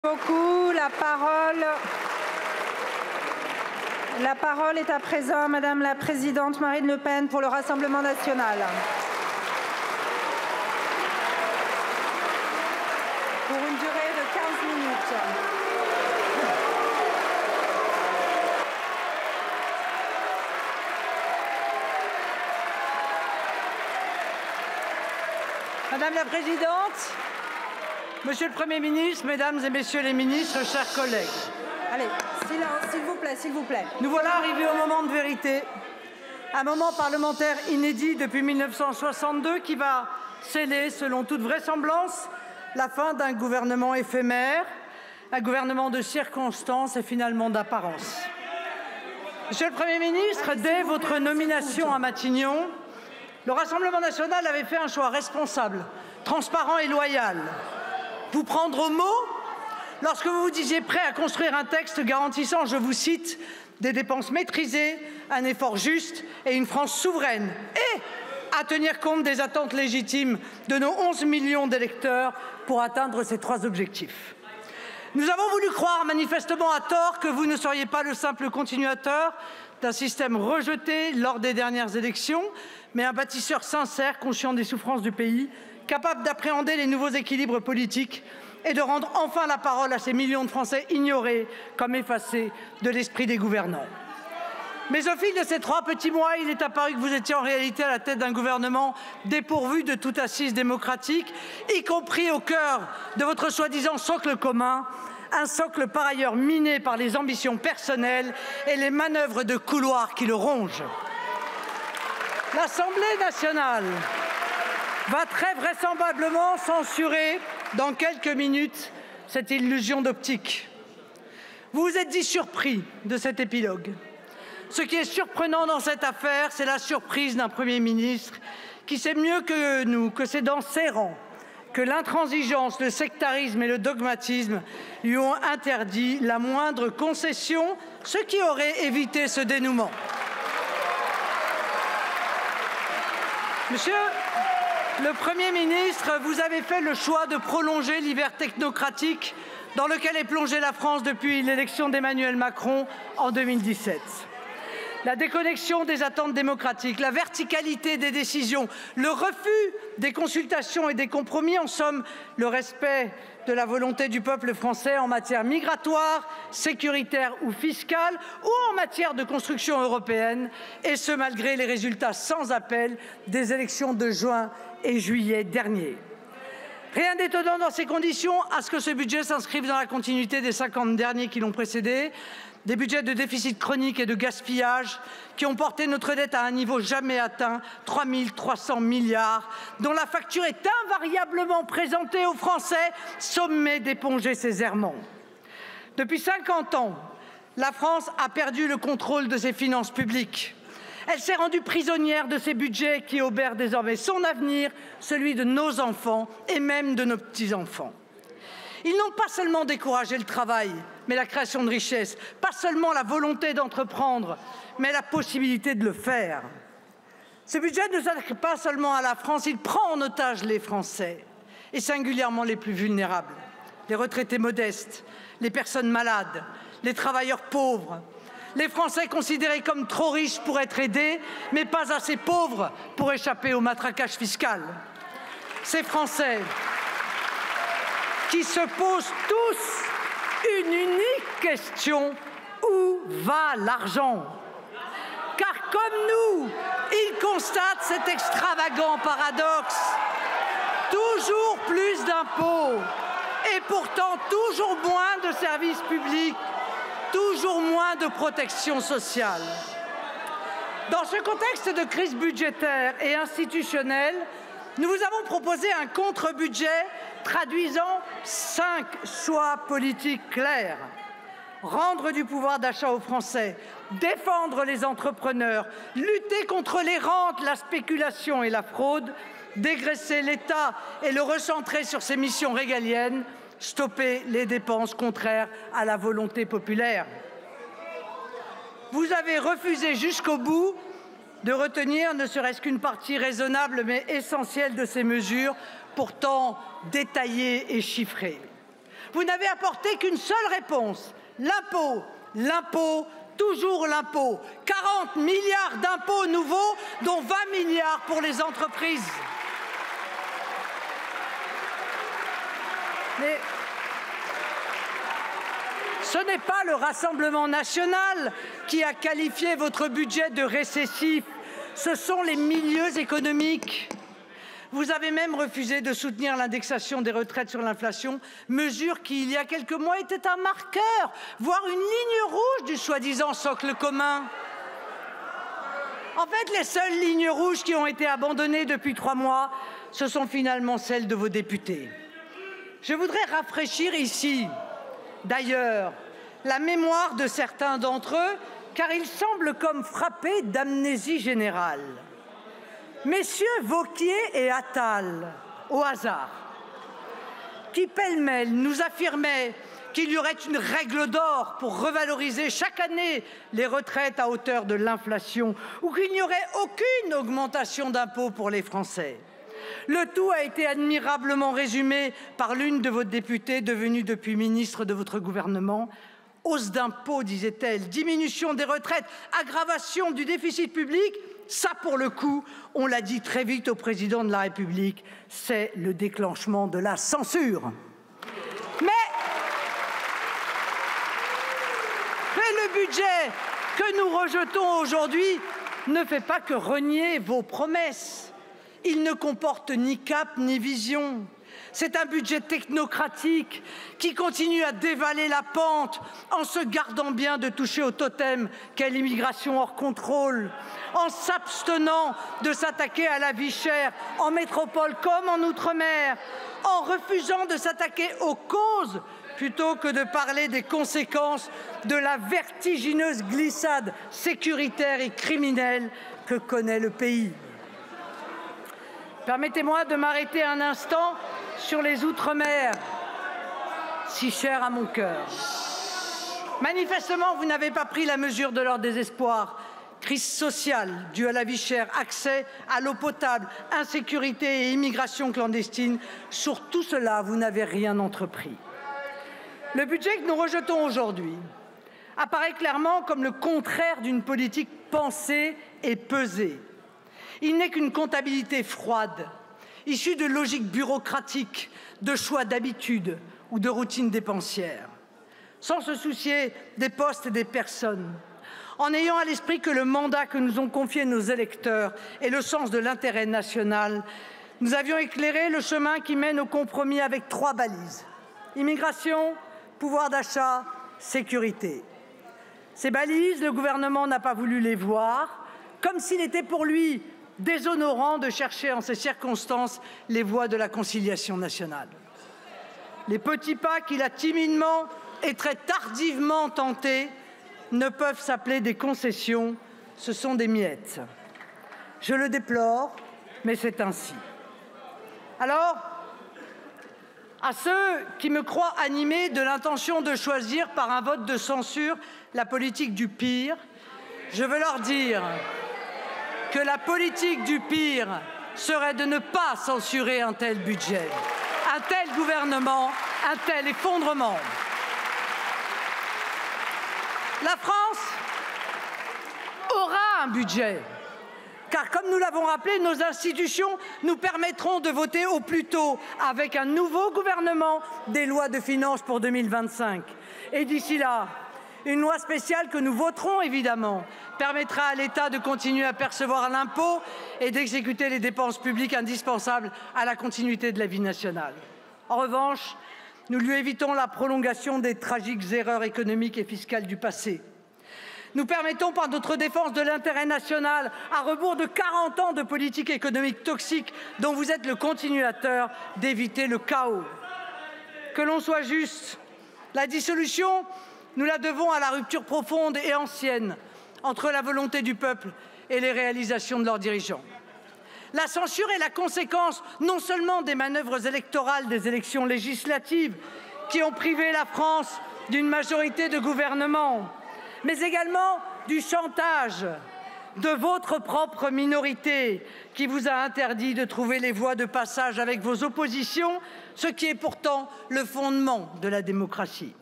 Beaucoup. La parole est à présent à Madame la Présidente Marine Le Pen pour le Rassemblement national. Pour une durée de 15 minutes. Madame la Présidente, Monsieur le Premier ministre, Mesdames et Messieurs les ministres, chers collègues. Allez, silence, s'il vous plaît, s'il vous plaît. Nous voilà arrivés au moment de vérité, un moment parlementaire inédit depuis 1962 qui va sceller, selon toute vraisemblance, la fin d'un gouvernement éphémère, un gouvernement de circonstances et finalement d'apparence. Monsieur le Premier ministre, dès votre nomination à Matignon, le Rassemblement national avait fait un choix responsable, transparent et loyal. Vous prendre au mot lorsque vous vous disiez prêt à construire un texte garantissant, je vous cite, des dépenses maîtrisées, un effort juste et une France souveraine, et à tenir compte des attentes légitimes de nos 11 millions d'électeurs pour atteindre ces trois objectifs. Nous avons voulu croire, manifestement à tort, que vous ne seriez pas le simple continuateur d'un système rejeté lors des dernières élections, mais un bâtisseur sincère, conscient des souffrances du pays, capable d'appréhender les nouveaux équilibres politiques et de rendre enfin la parole à ces millions de Français ignorés comme effacés de l'esprit des gouvernants. Mais au fil de ces 3 petits mois, il est apparu que vous étiez en réalité à la tête d'un gouvernement dépourvu de toute assise démocratique, y compris au cœur de votre soi-disant socle commun, un socle par ailleurs miné par les ambitions personnelles et les manœuvres de couloir qui le rongent. L'Assemblée nationale va très vraisemblablement censurer dans quelques minutes cette illusion d'optique. Vous vous êtes dit surpris de cet épilogue. Ce qui est surprenant dans cette affaire, c'est la surprise d'un Premier ministre qui sait mieux que nous que c'est dans ses rangs que l'intransigeance, le sectarisme et le dogmatisme lui ont interdit la moindre concession, ce qui aurait évité ce dénouement. Monsieur le Premier ministre, vous avez fait le choix de prolonger l'hiver technocratique dans lequel est plongée la France depuis l'élection d'Emmanuel Macron en 2017. La déconnexion des attentes démocratiques, la verticalité des décisions, le refus des consultations et des compromis, en somme, le respect de la volonté du peuple français en matière migratoire, sécuritaire ou fiscale, ou en matière de construction européenne, et ce malgré les résultats sans appel des élections de juin et juillet dernier. Rien d'étonnant dans ces conditions à ce que ce budget s'inscrive dans la continuité des 50 derniers qui l'ont précédé, des budgets de déficit chronique et de gaspillage qui ont porté notre dette à un niveau jamais atteint, 3 300 milliards, dont la facture est invariablement présentée aux Français, sommés d'éponger ses errements. Depuis 50 ans, la France a perdu le contrôle de ses finances publiques. Elle s'est rendue prisonnière de ces budgets qui obèrent désormais son avenir, celui de nos enfants et même de nos petits-enfants. Ils n'ont pas seulement découragé le travail, mais la création de richesses, pas seulement la volonté d'entreprendre, mais la possibilité de le faire. Ce budget ne s'attaque pas seulement à la France, il prend en otage les Français, et singulièrement les plus vulnérables, les retraités modestes, les personnes malades, les travailleurs pauvres, les Français considérés comme trop riches pour être aidés, mais pas assez pauvres pour échapper au matraquage fiscal. Ces Français qui se posent tous une unique question: où va l'argent? Car comme nous, ils constatent cet extravagant paradoxe. Toujours plus d'impôts et pourtant toujours moins de services publics, toujours moins de protection sociale. Dans ce contexte de crise budgétaire et institutionnelle, nous vous avons proposé un contre-budget traduisant 5 choix politiques clairs. Rendre du pouvoir d'achat aux Français, défendre les entrepreneurs, lutter contre les rentes, la spéculation et la fraude, dégraisser l'État et le recentrer sur ses missions régaliennes, stopper les dépenses contraires à la volonté populaire. Vous avez refusé jusqu'au bout de retenir ne serait-ce qu'une partie raisonnable mais essentielle de ces mesures, pourtant détaillées et chiffrées. Vous n'avez apporté qu'une seule réponse. L'impôt, l'impôt, toujours l'impôt. 40 milliards d'impôts nouveaux, dont 20 milliards pour les entreprises. Mais ce n'est pas le Rassemblement national qui a qualifié votre budget de récessif. Ce sont les milieux économiques. Vous avez même refusé de soutenir l'indexation des retraites sur l'inflation, mesure qui, il y a quelques mois, était un marqueur, voire une ligne rouge du soi-disant socle commun. En fait, les seules lignes rouges qui ont été abandonnées depuis 3 mois, ce sont finalement celles de vos députés. Je voudrais rafraîchir ici, d'ailleurs, la mémoire de certains d'entre eux, car ils semblent comme frappés d'amnésie générale. Messieurs Wauquiez et Attal, au hasard, qui pêle-mêle nous affirmaient qu'il y aurait une règle d'or pour revaloriser chaque année les retraites à hauteur de l'inflation ou qu'il n'y aurait aucune augmentation d'impôts pour les Français. Le tout a été admirablement résumé par l'une de vos députées devenue depuis ministre de votre gouvernement. Hausse d'impôts, disait-elle, diminution des retraites, aggravation du déficit public. Ça, pour le coup, on l'a dit très vite au président de la République, c'est le déclenchement de la censure. Mais le budget que nous rejetons aujourd'hui ne fait pas que renier vos promesses. Il ne comporte ni cap ni vision. C'est un budget technocratique qui continue à dévaler la pente en se gardant bien de toucher au totem qu'est l'immigration hors contrôle, en s'abstenant de s'attaquer à la vie chère en métropole comme en outre-mer, en refusant de s'attaquer aux causes plutôt que de parler des conséquences de la vertigineuse glissade sécuritaire et criminelle que connaît le pays. Permettez-moi de m'arrêter un instant sur les Outre-mer, si chers à mon cœur. Manifestement, vous n'avez pas pris la mesure de leur désespoir. Crise sociale due à la vie chère, accès à l'eau potable, insécurité et immigration clandestine. Sur tout cela, vous n'avez rien entrepris. Le budget que nous rejetons aujourd'hui apparaît clairement comme le contraire d'une politique pensée et pesée. Il n'est qu'une comptabilité froide, issue de logiques bureaucratiques, de choix d'habitude ou de routines dépensières, sans se soucier des postes et des personnes, en ayant à l'esprit que le mandat que nous ont confié nos électeurs est le sens de l'intérêt national. Nous avions éclairé le chemin qui mène au compromis avec 3 balises. Immigration, pouvoir d'achat, sécurité. Ces balises, le gouvernement n'a pas voulu les voir, comme s'il était pour lui déshonorant de chercher en ces circonstances les voies de la conciliation nationale. Les petits pas qu'il a timidement et très tardivement tentés ne peuvent s'appeler des concessions, ce sont des miettes. Je le déplore, mais c'est ainsi. Alors, à ceux qui me croient animé de l'intention de choisir par un vote de censure la politique du pire, je veux leur dire que la politique du pire serait de ne pas censurer un tel budget, un tel gouvernement, un tel effondrement. La France aura un budget, car comme nous l'avons rappelé, nos institutions nous permettront de voter au plus tôt, avec un nouveau gouvernement, des lois de finances pour 2025. Et d'ici là, une loi spéciale que nous voterons évidemment permettra à l'État de continuer à percevoir l'impôt et d'exécuter les dépenses publiques indispensables à la continuité de la vie nationale. En revanche, nous lui évitons la prolongation des tragiques erreurs économiques et fiscales du passé. Nous permettons par notre défense de l'intérêt national, à rebours de 40 ans de politique économique toxique dont vous êtes le continuateur, d'éviter le chaos. Que l'on soit juste, la dissolution, nous la devons à la rupture profonde et ancienne entre la volonté du peuple et les réalisations de leurs dirigeants. La censure est la conséquence non seulement des manœuvres électorales des élections législatives qui ont privé la France d'une majorité de gouvernement, mais également du chantage de votre propre minorité qui vous a interdit de trouver les voies de passage avec vos oppositions, ce qui est pourtant le fondement de la démocratie.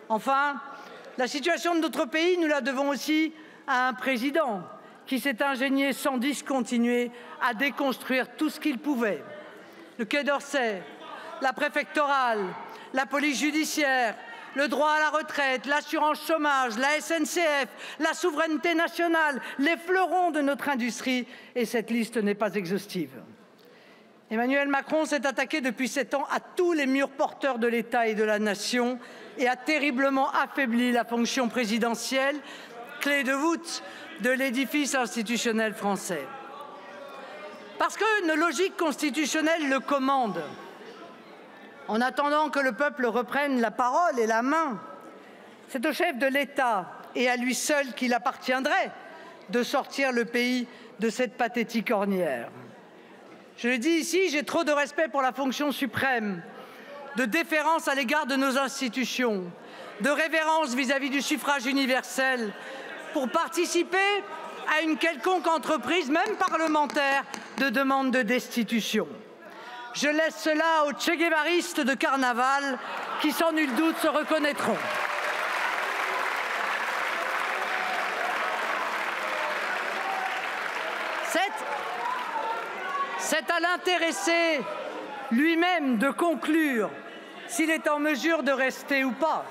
Enfin, la situation de notre pays, nous la devons aussi à un président qui s'est ingénié sans discontinuer à déconstruire tout ce qu'il pouvait. Le Quai d'Orsay, la préfectorale, la police judiciaire, le droit à la retraite, l'assurance chômage, la SNCF, la souveraineté nationale, les fleurons de notre industrie, et cette liste n'est pas exhaustive. Emmanuel Macron s'est attaqué depuis 7 ans à tous les murs porteurs de l'État et de la nation et a terriblement affaibli la fonction présidentielle, clé de voûte de l'édifice institutionnel français. Parce qu'une logique constitutionnelle le commande. En attendant que le peuple reprenne la parole et la main, c'est au chef de l'État et à lui seul qu'il appartiendrait de sortir le pays de cette pathétique ornière. Je le dis ici, j'ai trop de respect pour la fonction suprême, de déférence à l'égard de nos institutions, de révérence vis-à-vis du suffrage universel pour participer à une quelconque entreprise, même parlementaire, de demande de destitution. Je laisse cela aux tchéguévaristes de carnaval qui, sans nul doute, se reconnaîtront. C'est à l'intéressé lui-même de conclure s'il est en mesure de rester ou pas.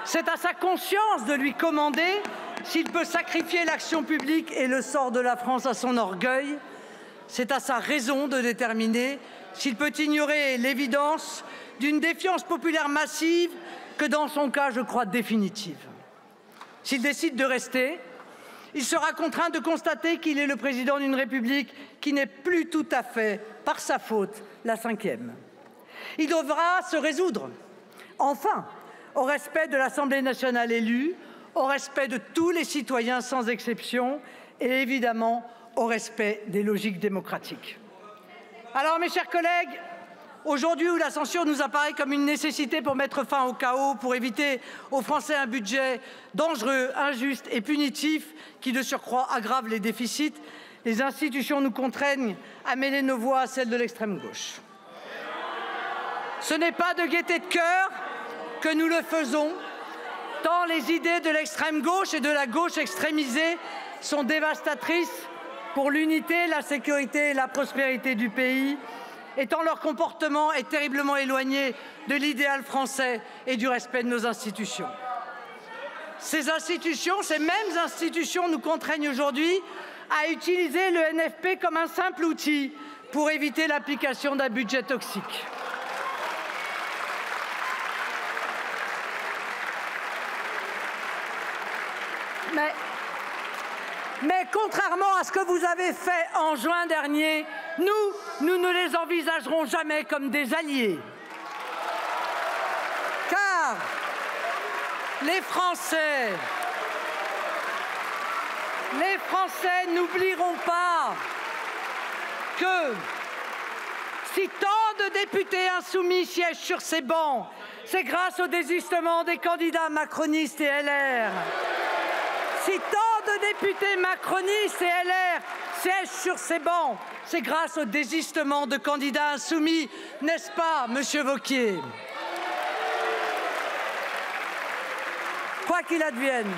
C'est à sa conscience de lui commander s'il peut sacrifier l'action publique et le sort de la France à son orgueil. C'est à sa raison de déterminer s'il peut ignorer l'évidence d'une défiance populaire massive que, dans son cas, je crois définitive. S'il décide de rester, il sera contraint de constater qu'il est le président d'une République qui n'est plus tout à fait, par sa faute, la 5e. Il devra se résoudre, enfin, au respect de l'Assemblée nationale élue, au respect de tous les citoyens sans exception et évidemment au respect des logiques démocratiques. Alors, mes chers collègues, aujourd'hui où la censure nous apparaît comme une nécessité pour mettre fin au chaos, pour éviter aux Français un budget dangereux, injuste et punitif qui, de surcroît, aggrave les déficits, les institutions nous contraignent à mêler nos voix à celles de l'extrême gauche. Ce n'est pas de gaieté de cœur que nous le faisons, tant les idées de l'extrême gauche et de la gauche extrémisée sont dévastatrices pour l'unité, la sécurité et la prospérité du pays, et tant leur comportement est terriblement éloigné de l'idéal français et du respect de nos institutions. Ces mêmes institutions nous contraignent aujourd'hui à utiliser le NFP comme un simple outil pour éviter l'application d'un budget toxique. Mais contrairement à ce que vous avez fait en juin dernier, nous ne les envisagerons jamais comme des alliés. Car les Français n'oublieront pas que si tant de députés insoumis siègent sur ces bancs, c'est grâce au désistement des candidats macronistes et LR. Si tant de députés macronistes et LR siègent sur ces bancs, c'est grâce au désistement de candidats insoumis, n'est-ce pas, Monsieur Wauquiez? Quoi qu'il advienne,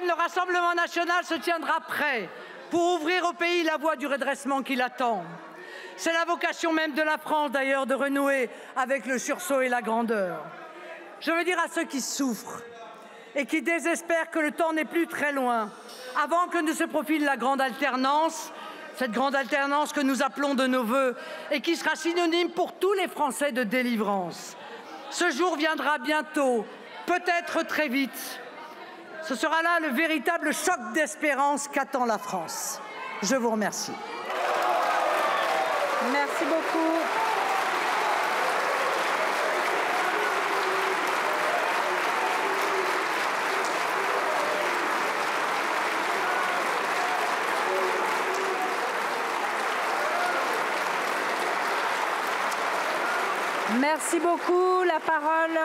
le Rassemblement national se tiendra prêt pour ouvrir au pays la voie du redressement qui l'attend. C'est la vocation même de la France, d'ailleurs, de renouer avec le sursaut et la grandeur. Je veux dire à ceux qui souffrent et qui désespèrent que le temps n'est plus très loin, avant que ne se profile la grande alternance, cette grande alternance que nous appelons de nos vœux et qui sera synonyme pour tous les Français de délivrance. Ce jour viendra bientôt, peut-être très vite. Ce sera là le véritable choc d'espérance qu'attend la France. Je vous remercie. Merci beaucoup. Merci beaucoup. La parole